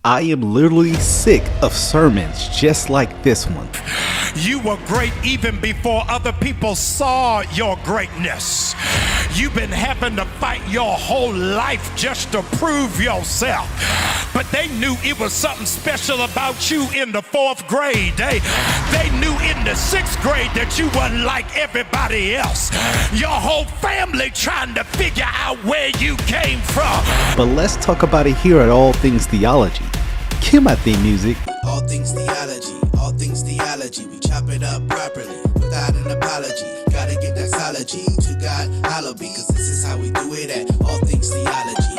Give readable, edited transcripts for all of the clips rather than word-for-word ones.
I am literally sick of sermons just like this one. You were great even before other people saw your greatness. You've been having to fight your whole life just to prove yourself. But they knew it was something special about you in the 4th grade. They knew in the 6th grade that you weren't like everybody else. Your whole family trying to figure out where you came from. But let's talk about it here at All Things Theology. Cue my theme music. All things theology, all things theology. We chop it up properly without an apology. Gotta give doxology to God, hallowed be, cause this is how we do it at All Things Theology.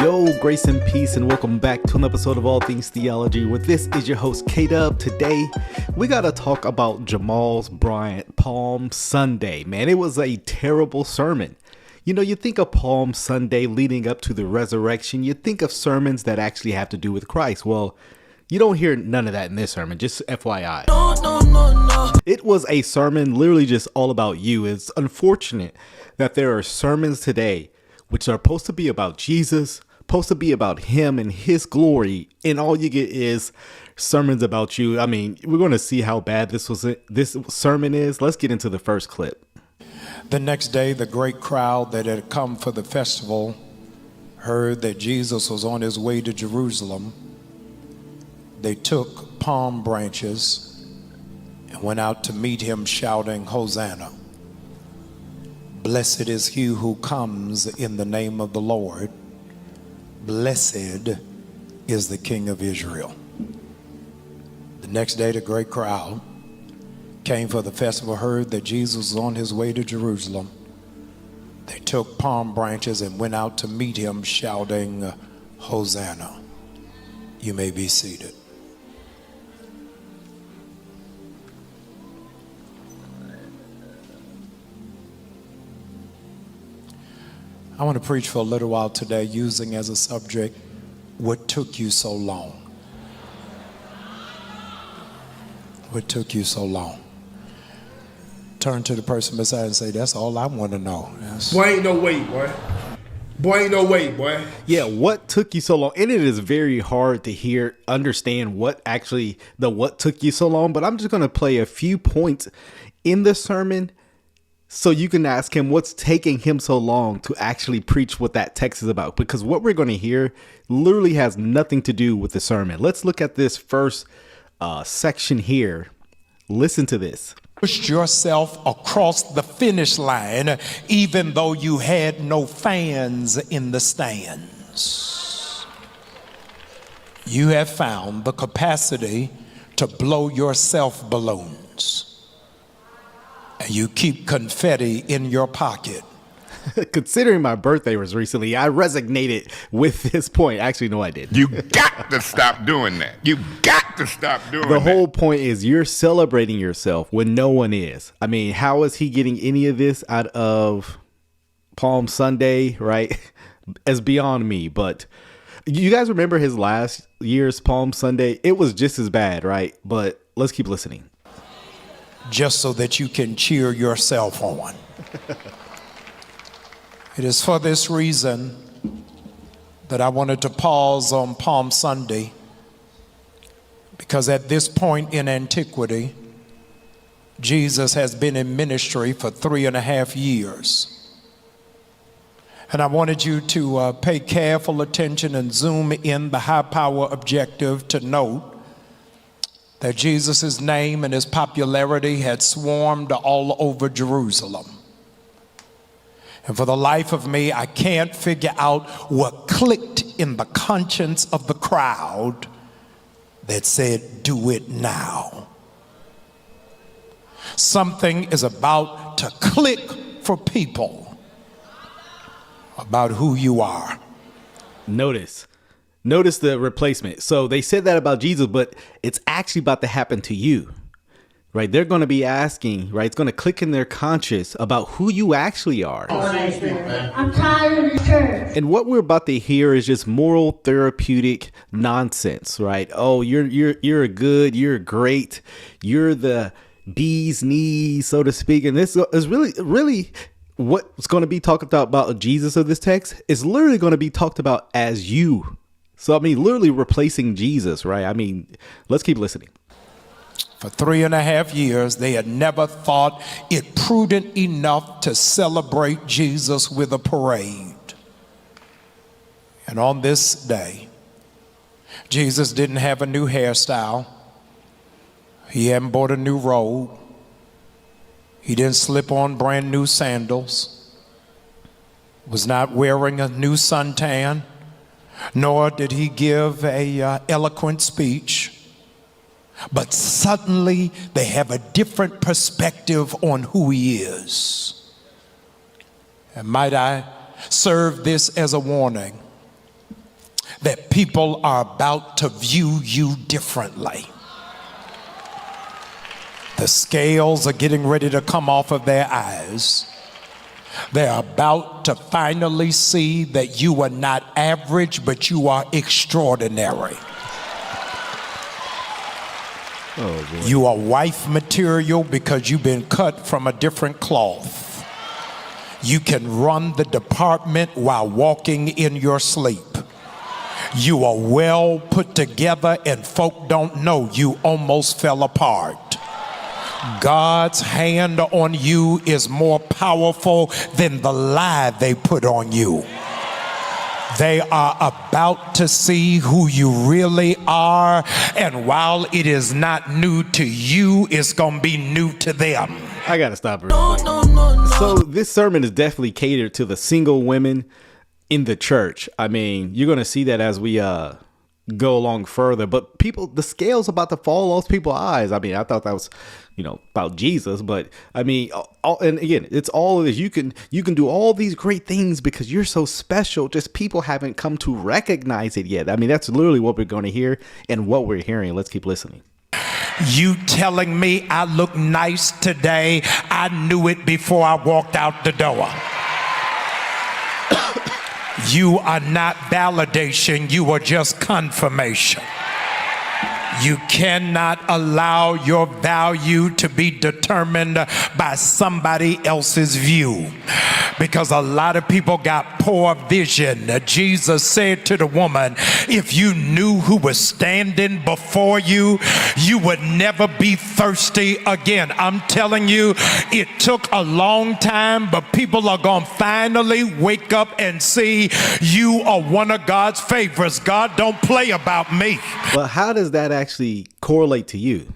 Yo, grace and peace, and welcome back to an episode of All Things Theology, where this is your host Kdub. Today, we gotta talk about Jamal Bryant Palm Sunday. Man, it was a terrible sermon. You know, you think of Palm Sunday leading up to the resurrection, you think of sermons that actually have to do with Christ. Well, you don't hear none of that in this sermon, just FYI. No. It was a sermon literally just all about you. It's unfortunate that there are sermons today which are supposed to be about Jesus, supposed to be about him and his glory, and all you get is sermons about you. I mean, we're going to see how bad this sermon is. Let's get into the first clip. The next day, the great crowd that had come for the festival heard that Jesus was on his way to Jerusalem. They took palm branches and went out to meet him, shouting, "Hosanna! Blessed is he who comes in the name of the Lord. Blessed is the King of Israel." The next day, the great crowd came for the festival, heard that Jesus was on his way to Jerusalem. They took palm branches and went out to meet him, shouting, "Hosanna!" You may be seated. I want to preach for a little while today using as a subject, what took you so long? What took you so long? Turn to the person beside and say, that's all I want to know. Boy, ain't no way, boy. Boy, ain't no way, boy. Yeah, what took you so long? And it is very hard to understand what took you so long. But I'm just going to play a few points in the sermon so you can ask him what's taking him so long to actually preach what that text is about. Because what we're going to hear literally has nothing to do with the sermon. Let's look at this first section here. Listen to this. Pushed yourself across the finish line, even though you had no fans in the stands. You have found the capacity to blow yourself balloons. And you keep confetti in your pocket. Considering my birthday was recently, I resonated with this point. Actually, no, I didn't. You got to stop doing that. You got to stop doing that. The whole point is you're celebrating yourself when no one is. I mean, how is he getting any of this out of Palm Sunday, right? It's beyond me. But you guys remember his last year's Palm Sunday? It was just as bad, right? But let's keep listening. Just so that you can cheer yourself on. It is for this reason that I wanted to pause on Palm Sunday, because at this point in antiquity, Jesus has been in ministry for 3.5 years. And I wanted you to pay careful attention and zoom in the high power objective to note that Jesus' name and his popularity had swarmed all over Jerusalem. And for the life of me, I can't figure out what clicked in the conscience of the crowd that said, do it now. Something is about to click for people about who you are. Notice the replacement. So they said that about Jesus, but it's actually about to happen to you. Right, they're going to be asking, right? It's going to click in their conscience about who you actually are. I'm tired of the church. And what we're about to hear is just moral therapeutic nonsense, right? Oh, you're good, you're great, you're the bee's knees, so to speak. And this is really what's going to be talked about Jesus of this text is literally going to be talked about as you. So, I mean, literally replacing Jesus, right? I mean, let's keep listening. For 3.5 years, they had never thought it prudent enough to celebrate Jesus with a parade. And on this day, Jesus didn't have a new hairstyle. He hadn't bought a new robe. He didn't slip on brand new sandals. Was not wearing a new suntan. Nor did he give a eloquent speech. But suddenly they have a different perspective on who he is. And might I serve this as a warning that people are about to view you differently. The scales are getting ready to come off of their eyes. They're about to finally see that you are not average, but you are extraordinary. Oh, boy. You are wife material because you've been cut from a different cloth. You can run the department while walking in your sleep. You are well put together and folk don't know you almost fell apart. God's hand on you is more powerful than the lie they put on you. They are about to see who you really are, and while it is not new to you, it's gonna be new to them. I gotta stop her. So this sermon is definitely catered to the single women in the church. I mean, you're gonna see that as we go along further, but people, the scale's about to fall off people's eyes. I mean, I thought that was, about Jesus, but I mean, and again, it's all of this. You can do all these great things because you're so special. Just people haven't come to recognize it yet. I mean, that's literally what we're going to hear and what we're hearing. Let's keep listening. You telling me I look nice today? I knew it before I walked out the door. You are not validation, you are just confirmation. You cannot allow your value to be determined by somebody else's view, because a lot of people got poor vision. Jesus said to the woman, if you knew who was standing before you, you would never be thirsty again. I'm telling you, it took a long time, but people are going to finally wake up and see you are one of God's favorites. God don't play about me. But how does that actually correlate to you?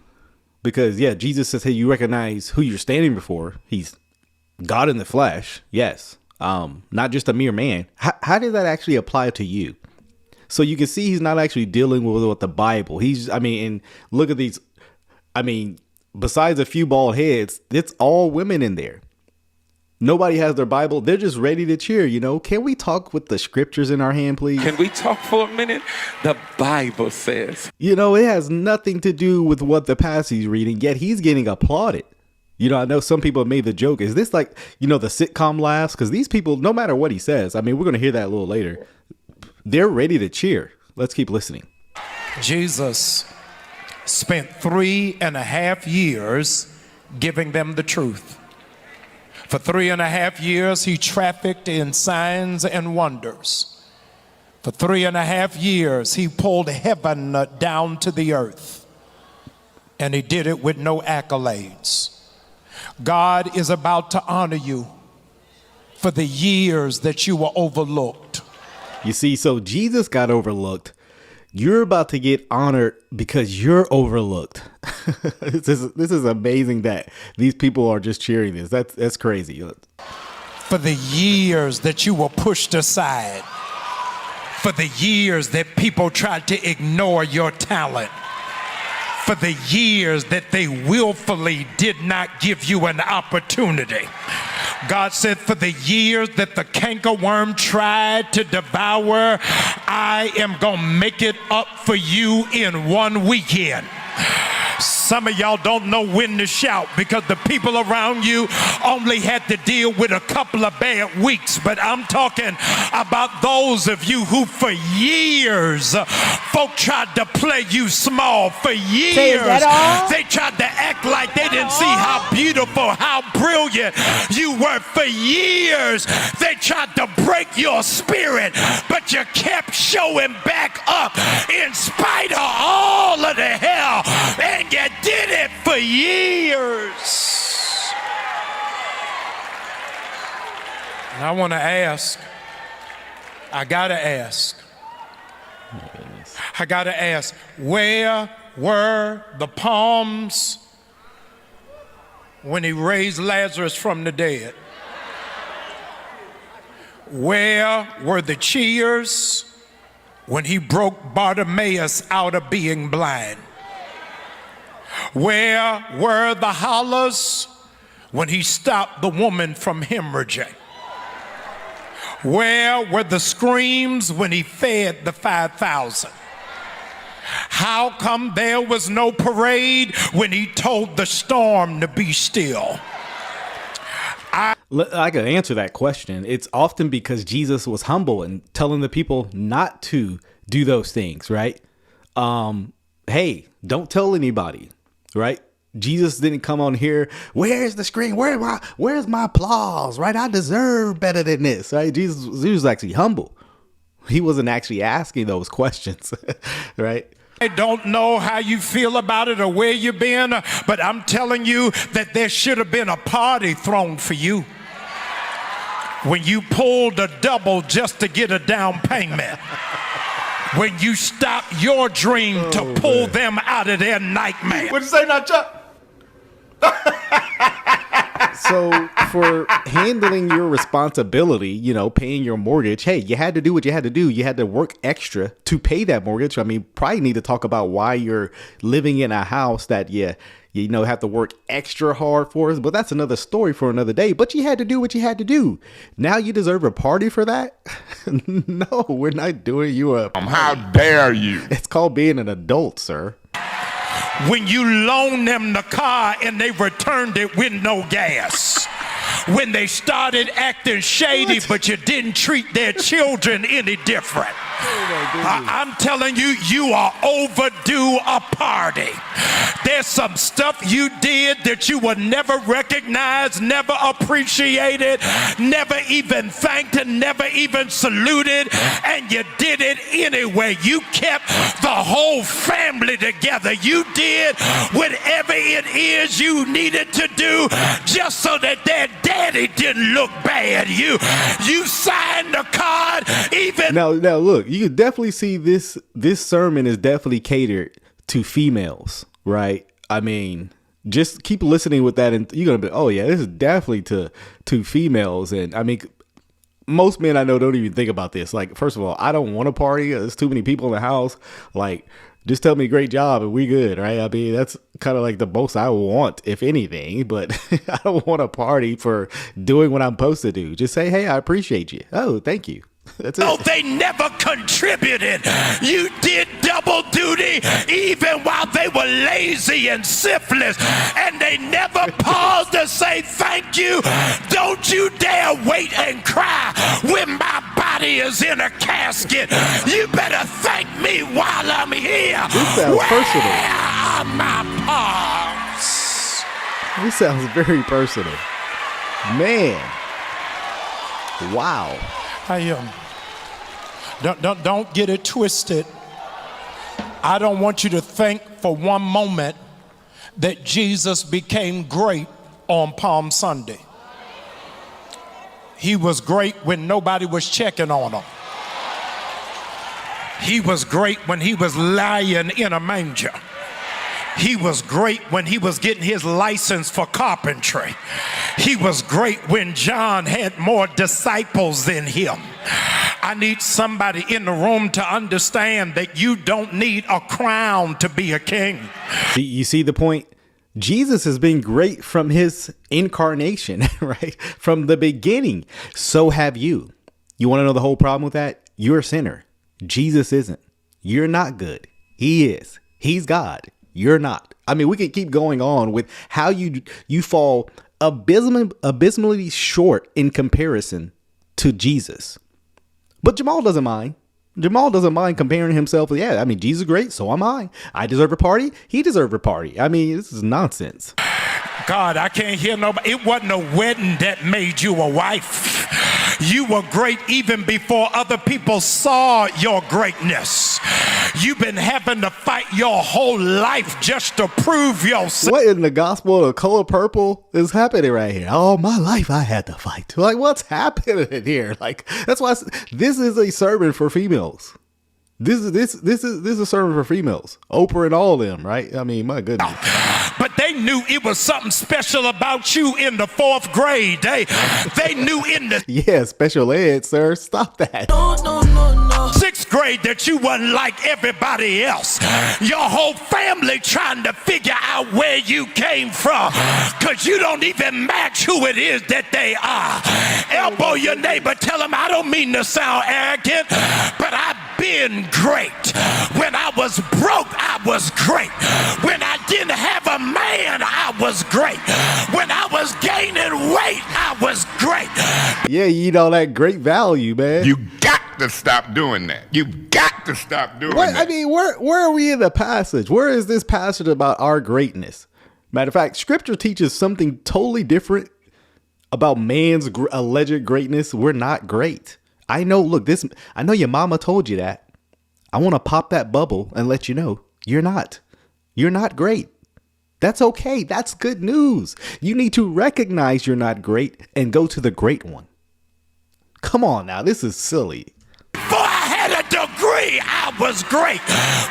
Because Jesus says, hey, you recognize who you're standing before. He's God in the flesh. Yes. Not just a mere man. How did that actually apply to you? So you can see he's not actually dealing with the Bible. And look at these. I mean, besides a few bald heads, it's all women in there. Nobody has their Bible. They're just ready to cheer, Can we talk with the scriptures in our hand, please? Can we talk for a minute? The Bible says. It has nothing to do with what the pastor's reading, yet he's getting applauded. I know some people have made the joke. Is this like, the sitcom laughs? Because these people, no matter what he says, I mean, we're going to hear that a little later. They're ready to cheer. Let's keep listening. Jesus spent 3.5 years giving them the truth. For 3.5 years, he trafficked in signs and wonders. For 3.5 years, he pulled heaven down to the earth. And he did it with no accolades. God is about to honor you for the years that you were overlooked. You see, so Jesus got overlooked. You're about to get honored because you're overlooked. This is amazing that these people are just cheering this. That's crazy. For the years that you were pushed aside. For the years that people tried to ignore your talent. For the years that they willfully did not give you an opportunity. God said, for the years that the cankerworm tried to devour, I am going to make it up for you in one weekend. Some of y'all don't know when to shout because the people around you only had to deal with a couple of bad weeks. But I'm talking about those of you who for years, folk tried to play you small. For years, they tried to act like they didn't see how beautiful, how brilliant you were. For years, they tried to break your spirit, but you kept showing back up in spite of all of the hell, and you did it for years. And I want to ask, I got to ask, where were the palms when he raised Lazarus from the dead? Where were the cheers when he broke Bartimaeus out of being blind? Where were the hollers when he stopped the woman from hemorrhaging? Where were the screams when he fed the 5,000? How come there was no parade when he told the storm to be still? I could answer that question. It's often because Jesus was humble and telling the people not to do those things, right? Hey, don't tell anybody, right? Jesus didn't come on here. Where's the screen? Where's my applause? Right? I deserve better than this, right? Jesus was actually humble. He wasn't actually asking those questions, right? I don't know how you feel about it or where you've been, but I'm telling you that there should have been a party thrown for you when you pulled a double just to get a down payment. When you stopped your dream to pull them out of their nightmare. What'd you say now, Chuck? So for handling your responsibility, paying your mortgage, hey, you had to do what you had to do. You had to work extra to pay that mortgage. I mean, probably need to talk about why you're living in a house that you have to work extra hard for. But that's another story for another day. But you had to do what you had to do. Now you deserve a party for that? No, we're not doing you a party. How dare you? It's called being an adult, sir. When you loaned them the car and they returned it with no gas. When they started acting shady, but you didn't treat their children any different. I'm telling you, you are overdue a party. There's some stuff you did that you would never recognize, never appreciated, never even thanked, and never even saluted, and you did it anyway. You kept the whole family together. You did whatever it is you needed to do just so that their daddy didn't look bad. You signed the card even. Now look, you can definitely see this sermon is definitely catered to females, right? I mean, just keep listening with that and you're gonna be, oh yeah, this is definitely to females. And I mean, most men I know don't even think about this. Like, first of all, I don't want to party. There's too many people in the house. Like, just tell me great job and we good, right? I mean, that's kind of like the most I want, if anything, but I don't want a party for doing what I'm supposed to do. Just say, hey, I appreciate you. Oh, thank you. That's it. No, they never contributed. You did double duty even while they were lazy and syphilis, and they never paused to say thank you. Don't you dare wait and cry when my body is in a casket. You better thank me while I'm here. This sounds personal. Where are my palms? This sounds very personal. Man. Wow. Don't get it twisted. I don't want you to think for one moment that Jesus became great on Palm Sunday. He was great when nobody was checking on him. He was great when he was lying in a manger. He was great when he was getting his license for carpentry. He was great when John had more disciples than him. I need somebody in the room to understand that you don't need a crown to be a king. You see the point? Jesus has been great from his incarnation, right? From the beginning. So have you. You want to know the whole problem with that? You're a sinner. Jesus isn't. You're not good. He is. He's God. You're not. I mean, we can keep going on with how you fall abysmally short in comparison to Jesus. But Jamal doesn't mind. Jamal doesn't mind comparing himself. Yeah, I mean, Jesus is great, so am I. I deserve a party. He deserves a party. I mean, this is nonsense. God, I can't hear nobody. It wasn't a wedding that made you a wife. You were great even before other people saw your greatness. You've been having to fight your whole life just to prove yourself. What in the gospel of color purple is happening right here? All my life I had to fight. Like, what's happening here? Like, that's why this is a sermon for females. This is a sermon for females. Oprah and all of them, right? I mean, my goodness. But they knew it was something special about you in the 4th grade. They knew in the yeah, special ed, sir. Stop that. No. 6th grade that you wasn't like everybody else. Your whole family trying to figure out where you came from, because you don't even match who it is that they are. Elbow your neighbor, tell him, I don't mean to sound arrogant, but I've been great. When I was broke, I was great. When I didn't have a man, I was great. When I was gaining weight, I was great. Yeah, you know that great value, man. You got to stop doing that. You got to stop doing that. I mean, where are we in the passage? Where is this passage about our greatness? Matter of fact, Scripture teaches something totally different about man's alleged greatness. We're not great. I know. Look, I know your mama told you that. I want to pop that bubble and let you know you're not. You're not great. That's okay. That's good news. You need to recognize you're not great and go to the great one. Come on now. This is silly. Before I had a degree, I was great.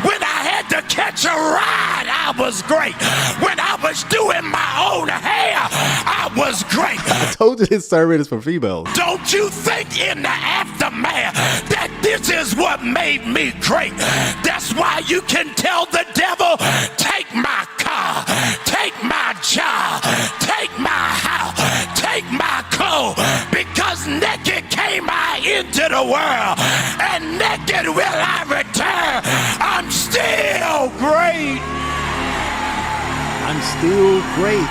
When I had to catch a ride, I was great. When I was doing my own hair, I was great. I told you this sermon is for females. Don't you think in the aftermath that this is what made me great? That's why you can tell the devil, take my car, take my job, take my house, take my clothes, because naked came I into the world, and naked will I return. I'm still great. I'm still great.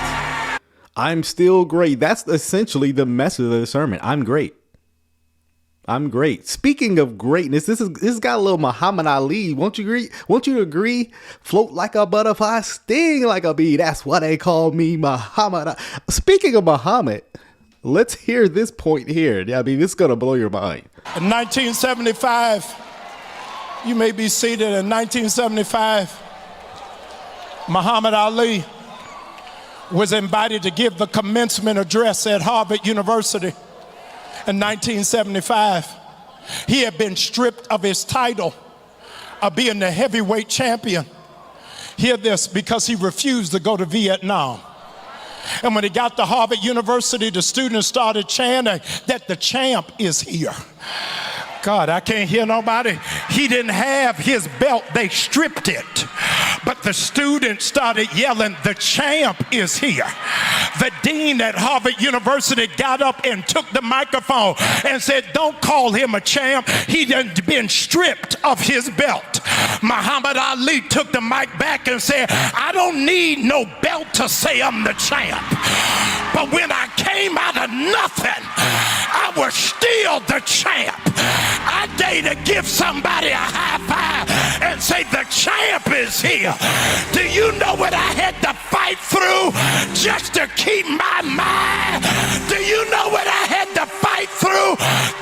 I'm still great. That's essentially the message of the sermon. I'm great. I'm great. Speaking of greatness, this got a little Muhammad Ali. Won't you agree? Won't you agree? Float like a butterfly, sting like a bee. That's why they call me Muhammad. Speaking of Muhammad, let's hear this point here. I mean, this is gonna blow your mind. In 1975, you may be seated. In 1975, Muhammad Ali was invited to give the commencement address at Harvard University. In 1975, he had been stripped of his title of being the heavyweight champion. Hear this, because he refused to go to Vietnam. And when he got to Harvard University, the students started chanting that the champ is here. God, I can't hear nobody. He didn't have his belt, they stripped it. But the students started yelling, the champ is here. The dean at Harvard University got up and took the microphone and said, don't call him a champ. He done been stripped of his belt. Muhammad Ali took the mic back and said, I don't need no belt to say I'm the champ. But when I came out of nothing, I was still the champ. I dare to give somebody a high five and say the champ is here. Do you know what I had to fight through just to keep my mind? Do you know what I had to fight through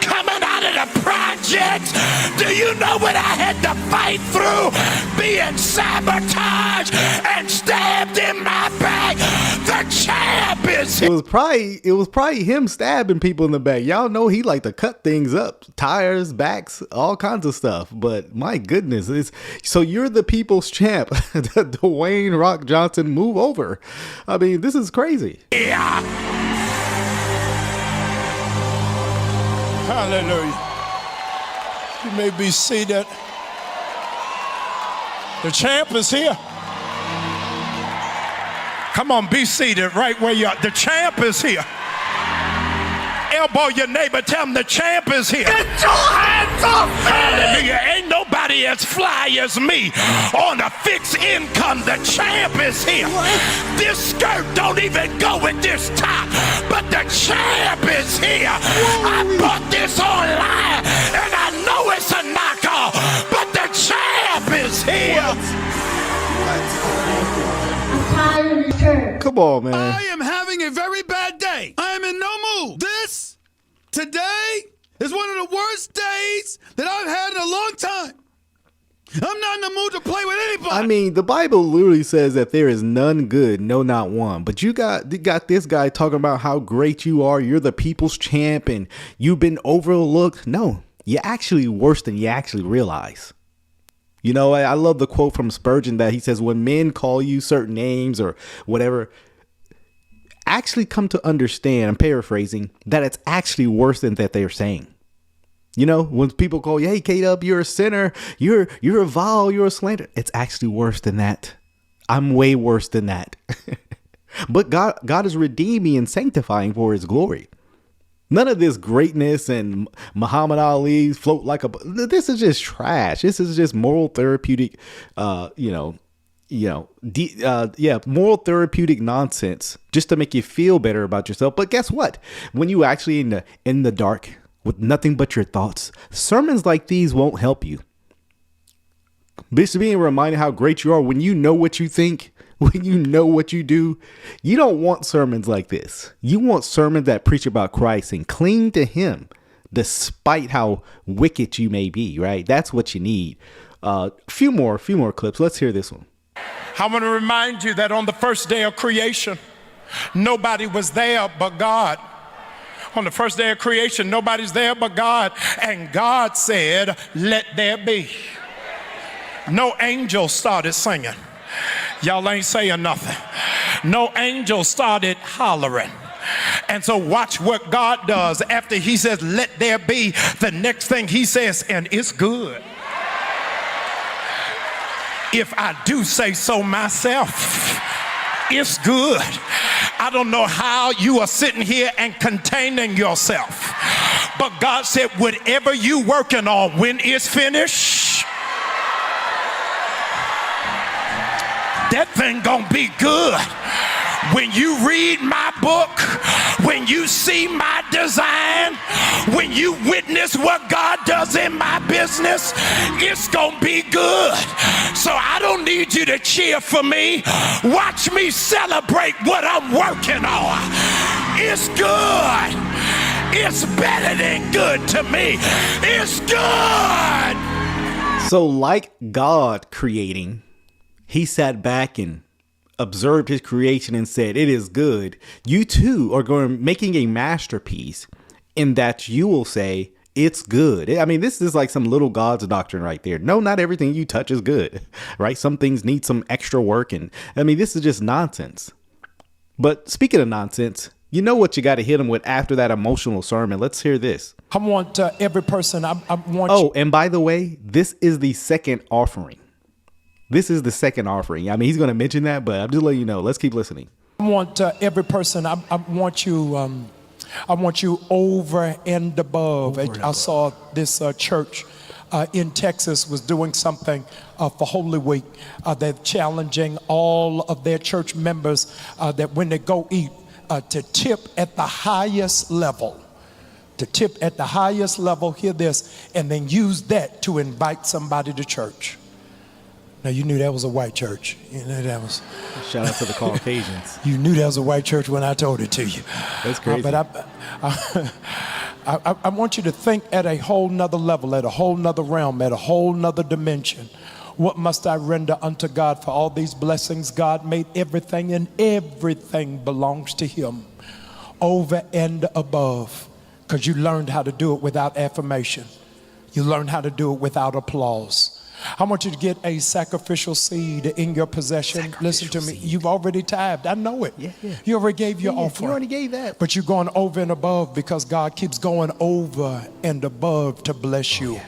coming out of the projects? Do you know what I had to fight through being sabotaged and stabbed in my back? The champ is here. It was probably him stabbing people in the back. Y'all know he like to cut things up, tires, backs, all kinds of stuff. But my goodness, so you're the people's champ. Dwayne Rock Johnson, move over. I mean, this is crazy. Yeah. Hallelujah. You may be seated. The champ is here. Come on, be seated right where you are. The champ is here. Elbow your neighbor, tell him the champ is here. Get your hands off me! Hallelujah. Ain't nobody body as fly as me. On a fixed income, the champ is here. This skirt don't even go with this top, but the champ is here. I bought this online, and I know it's a knockoff, but the champ is here. I'm tired of church. Come on, man. I am having a very bad day. I am in no mood. Today is one of the worst days that I've had in a long time. I'm not in the mood to play with anybody. I mean, the Bible literally says that there is none good, no, not one. But you got this guy talking about how great you are. You're the people's champ and you've been overlooked. No, you're actually worse than you actually realize. You know, I love the quote from Spurgeon that he says, when men call you certain names or whatever, actually come to understand, I'm paraphrasing, that it's actually worse than that they're saying. You know, when people call you, hey, Kdub, you're a sinner, you're a vile, you're a slander. It's actually worse than that. I'm way worse than that. But God is redeeming and sanctifying for his glory. None of this greatness and Muhammad Ali float like a. This is just trash. This is just moral therapeutic, moral therapeutic nonsense just to make you feel better about yourself. But guess what? When you actually in the dark with nothing but your thoughts, sermons like these won't help you. Just being reminded how great you are when you know what you think, when you know what you do. You don't want sermons like this. You want sermons that preach about Christ and cling to him despite how wicked you may be, right? That's what you need. A few more clips. Let's hear this one. I want to remind you that on the first day of creation, nobody was there but God. On the first day of creation, nobody's there but God. And God said, let there be. No angels started singing. Y'all ain't saying nothing. No angels started hollering. And so watch what God does after he says, let there be. The next thing he says, and it's good. If I do say so myself, it's good. I don't know how you are sitting here and containing yourself, but God said, whatever you working on, when it's finished, that thing gonna be good. When you read my book, when you see my design, when you witness what God does in my business, it's gonna be good. So I don't need you to cheer for me. Watch me celebrate what I'm working on. It's good. It's better than good to me. It's good. So like God creating, he sat back and observed his creation and said, it is good. You too are making a masterpiece in that you will say, it's good. I mean, this is like some little God's doctrine right there. No, not everything you touch is good, right? Some things need some extra work. And I mean, this is just nonsense. But speaking of nonsense, you know what you got to hit them with after that emotional sermon. Let's hear this. I want every person, I want Oh, and by the way, this is the second offering. This is the second offering. I mean, he's going to mention that, but I'm just letting you know. Let's keep listening. I want every person, I want you over and above. I saw this church in Texas was doing something for Holy Week. They're challenging all of their church members that when they go eat, to tip at the highest level. To tip at the highest level, hear this, and then use that to invite somebody to church. Now, you knew that was a white church. You knew that was. Shout out to the Caucasians. You knew that was a white church when I told it to you. That's crazy. But I want you to think at a whole nother level, at a whole nother realm, at a whole nother dimension. What must I render unto God for all these blessings? God made everything, and everything belongs to him. Over and above. Because you learned how to do it without affirmation. You learned how to do it without applause. I want you to get a sacrificial seed in your possession. Listen to me. You've already tithed. I know it. Yeah. You already gave your offering. You already gave that. But you're going over and above because God keeps going over and above to bless you.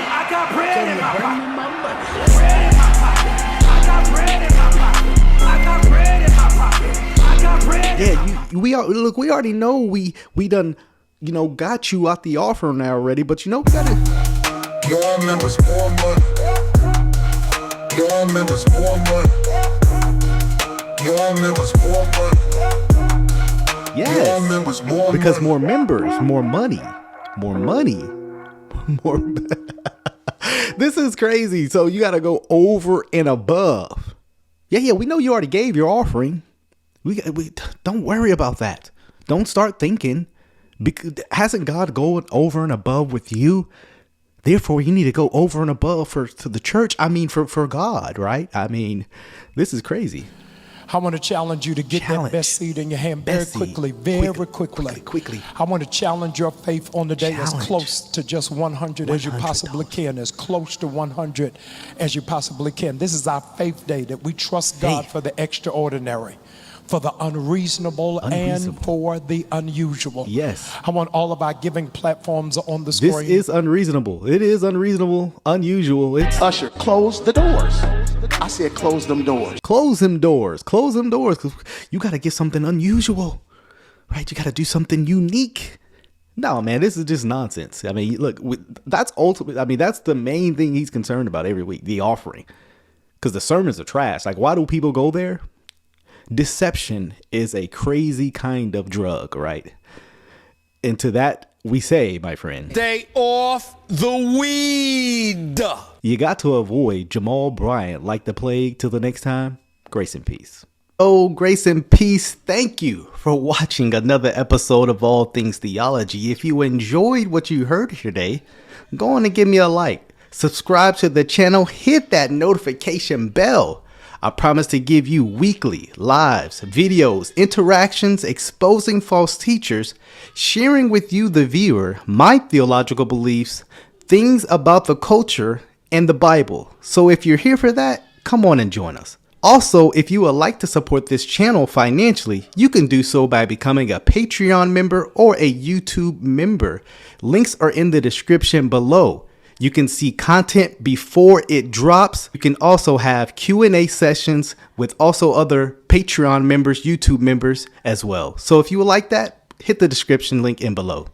I got bread in my pocket. Bread in my pocket. I got bread in my pocket. I got bread in my pocket. I got bread in my pocket. Yeah, we already know we done, got you out the offering now already, but we gotta Y'all members more money. Y'all members more money. Y'all members more money. Yes, because more members, more money, more money, more. This is crazy. So you got to go over and above. Yeah, we know you already gave your offering. We don't worry about that. Don't start thinking, because hasn't God gone over and above with you? Therefore, you need to go over and above to the church. I mean, for God, right? I mean, this is crazy. I want to challenge you to get that best seed in your hand very quickly. I want to challenge your faith on the day as close to just 100 as you possibly can, as close to 100 as you possibly can. This is our faith day that we trust God for the extraordinary, for the unreasonable, and for the unusual. Yes. I want all of our giving platforms on the screen. This is unreasonable. It is unreasonable, unusual. It's Usher, close the doors. I said close them doors. Close them doors. Close them doors. Because you got to get something unusual, right? You got to do something unique. No, man, this is just nonsense. I mean, look, that's ultimate. I mean, that's the main thing he's concerned about every week, the offering. Because the sermons are trash. Like, why do people go there? Deception is a crazy kind of drug, right? And to that we say, my friend, stay off the weed. You got to avoid Jamal Bryant like the plague. Till the next time, grace and peace. Oh, grace and peace. Thank you for watching another episode of All Things Theology. If you enjoyed what you heard today, go on and give me a like. Subscribe to the channel. Hit that notification bell. I promise to give you weekly lives, videos, interactions, exposing false teachers, sharing with you, the viewer, my theological beliefs, things about the culture, and the Bible. So if you're here for that, come on and join us. Also, if you would like to support this channel financially, you can do so by becoming a Patreon member or a YouTube member. Links are in the description below. You can see content before it drops. You can also have Q&A sessions with also other Patreon members, YouTube members as well. So if you would like that, hit the description link in below.